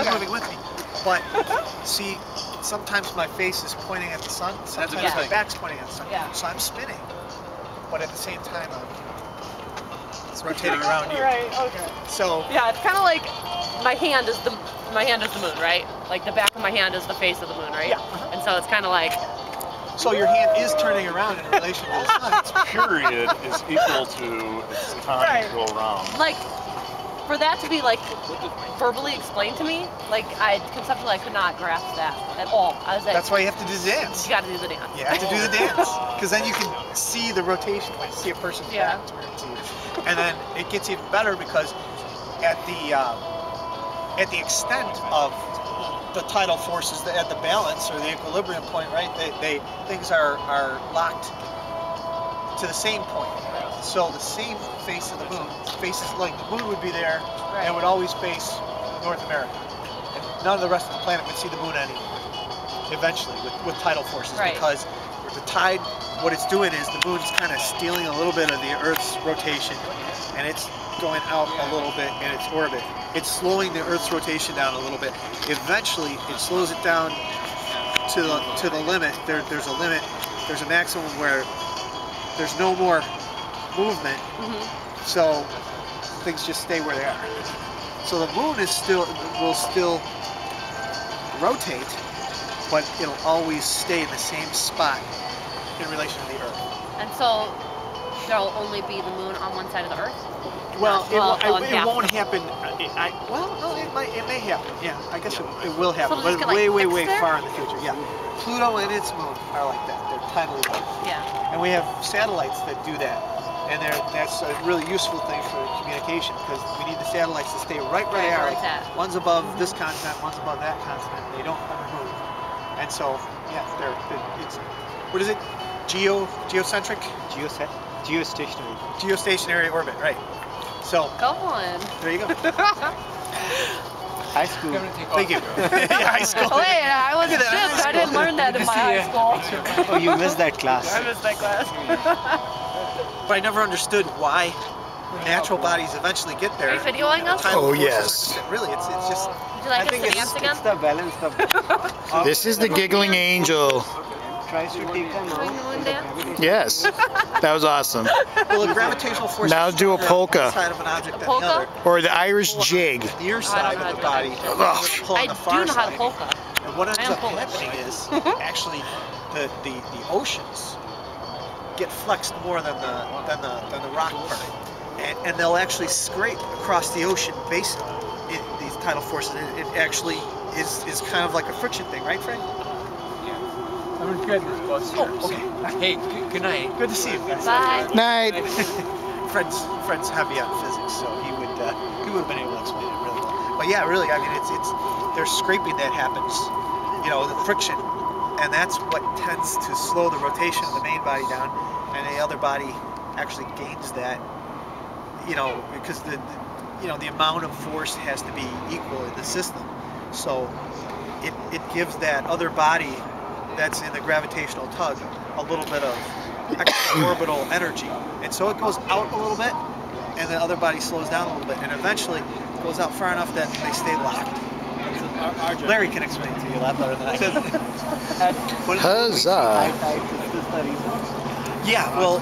moving with me. But see, sometimes my face is pointing at the sun, sometimes my back's pointing at the sun. Yeah. So I'm spinning, but at the same time it's rotating around you. Right, okay. So yeah, it's kind of like my hand is the moon, right? Like the back of my hand is the face of the moon, right? Yeah. And so it's kind of like. So your hand is turning around in relation to the sun. Its period is equal to its time to go around. Like, for that to be like verbally explained to me, like conceptually I could not grasp that at all. I was like, that's why you have to do the dance. You got to do the dance. You have to do the dance, because then you can see the rotation when you see a person's back towards you. And then it gets even better because at the extent of the tidal forces at the balance or the equilibrium point, right? Things are locked to the same point. So the same face of the moon faces, like the moon would be there and would always face North America. And none of the rest of the planet would see the moon anymore, eventually, with tidal forces, because the tide, what it's doing is the moon's kind of stealing a little bit of the Earth's rotation, and it's going out a little bit in its orbit. It's slowing the Earth's rotation down a little bit. Eventually, it slows it down to the limit. There's a limit. There's a maximum where there's no more movement, so things just stay where they are. So the moon will still rotate, but it'll always stay in the same spot in relation to the Earth. And so there'll only be the moon on one side of the Earth? Well, it won't happen. Well, no, it may happen. Yeah, I guess it will happen, So but way far in the future. Yeah, Pluto and its moon are like that. They're tidally linked. Yeah. And we have satellites that do that, and that's a really useful thing for communication, because we need the satellites to stay right where they are. One's above this continent, one's above that continent. They don't move, and so yeah, it's what is it? Geocentric? Geostationary. Geostationary orbit, right? So go on. There you go. High school. Thank you. Yeah, high school. Oh, wait, I was I didn't learn that in my high school. Oh, you missed that class. I missed that class. But I never understood why natural bodies eventually get there. Are you videoing us? Oh yes. Really, it's just. Would you like us to dance again? It's the balance of. This is the giggling angel. Tries to take them out. Yes, that was awesome. Well, the gravitational force. Now do a polka. Side of an object than the other. Or the Irish jig. The near side of the body. I do know how to polka. And what ends up happening is actually the oceans get flexed more than the rock part, and they'll actually scrape across the ocean basin. These tidal forces. It actually is kind of like a friction thing, right, Frank? I'm good. Oh, okay. Hey, good night. Good to see you. Bye. Night. Fred's heavy on physics, so he would have been able to explain it really well. But yeah, really, I mean, it's there's scraping that happens, you know, the friction, and that's what tends to slow the rotation of the main body down, and the other body actually gains that, you know, because the amount of force has to be equal in the system, so it gives that other body that's in the gravitational tug a little bit of extra orbital energy, and so it goes out a little bit, and the other body slows down a little bit, and eventually it goes out far enough that they stay locked. Larry can explain it to you a lot better than I can. Huzzah! Yeah, well,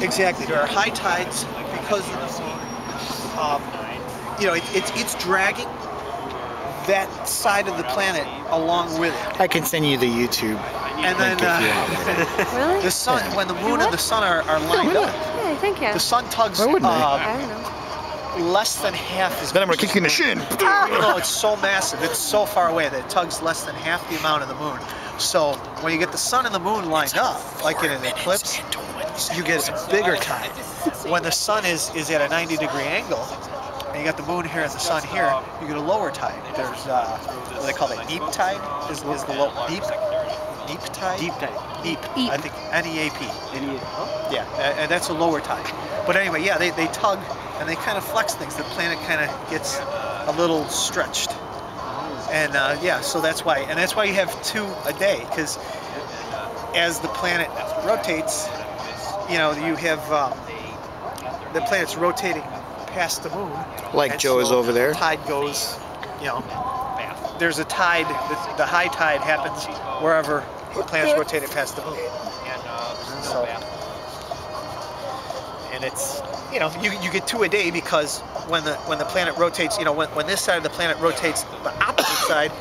exactly. There are high tides because you know, it's dragging that side of the planet along with it. I can send you the YouTube. And then really? the sun, when the moon and the sun are lined up, Yeah, thank you. the sun tugs I don't know. less than half as Then I'm much gonna kick you in the shin. No, it's so massive. It's so far away that it tugs less than half the amount of the moon. So when you get the sun and the moon lined up, like in an eclipse, you get a bigger tide. When the sun is at a 90-degree angle, and you got the moon here and the sun here, you get a lower tide. There's what they call it, neap tide. Is the low neap tide? Deep tide. Neap. I think N-E-A-P. Yeah, and that's a lower tide. But anyway, yeah, they tug and they kind of flex things. The planet kind of gets a little stretched. And yeah, so that's why. And that's why you have 2 a day, because as the planet rotates, you know, you have the planet's rotating past the moon. Like Joe is over there. Tide goes, you know, there's a tide. The high tide happens wherever the planet's rotating past the moon. So, and it's, you know, you get 2 a day because when the planet rotates, you know, when this side of the planet rotates the opposite side,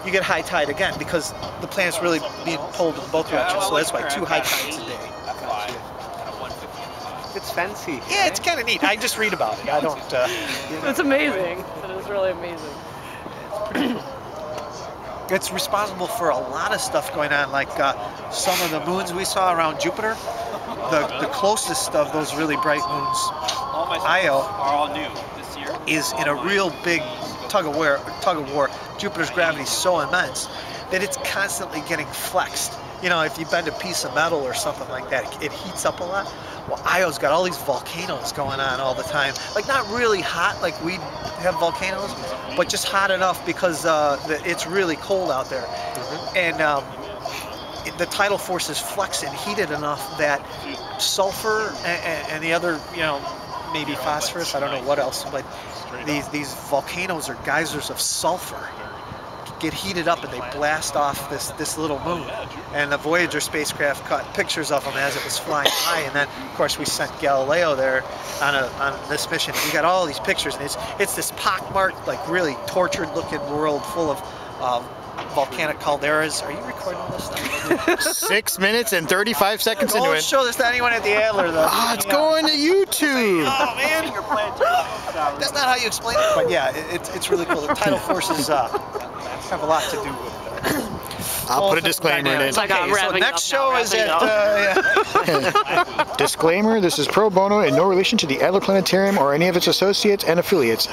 you get high tide again because the planet's really being pulled in both directions. So that's why 2 high tides a day. It's fancy. Yeah, it's kind of neat. I just read about it. I don't. It's amazing. It is really amazing. It's responsible for a lot of stuff going on, like some of the moons we saw around Jupiter. The closest of those really bright moons, Io, is in a real big tug of war. Jupiter's gravity is so immense that it's constantly getting flexed. You know, if you bend a piece of metal or something like that, it heats up a lot. Well, Io's got all these volcanoes going on all the time. Like, not really hot like we have volcanoes, but just hot enough because it's really cold out there. And the tidal force is flexed and heated enough that sulfur and the other, you know, maybe phosphorus, I don't know what else, but these volcanoes are geysers of sulfur get heated up and they blast off this little moon. And the Voyager spacecraft caught pictures of them as it was flying by, and then of course we sent Galileo there on this mission. We got all these pictures, and it's this pockmarked, like really tortured looking world full of volcanic calderas. Are you recording all this stuff? 6 minutes and 35 seconds into Don't it. show this to anyone at the Adler though. Ah, it's going to YouTube. Oh man, that's not how you explain it. But yeah, it's really cool. The tidal forces have a lot to do with it. I'll put a disclaimer in it. It's like I'm So wrapping next up now, show is wrapping at up. Disclaimer, this is pro bono and no relation to the Adler Planetarium or any of its associates and affiliates.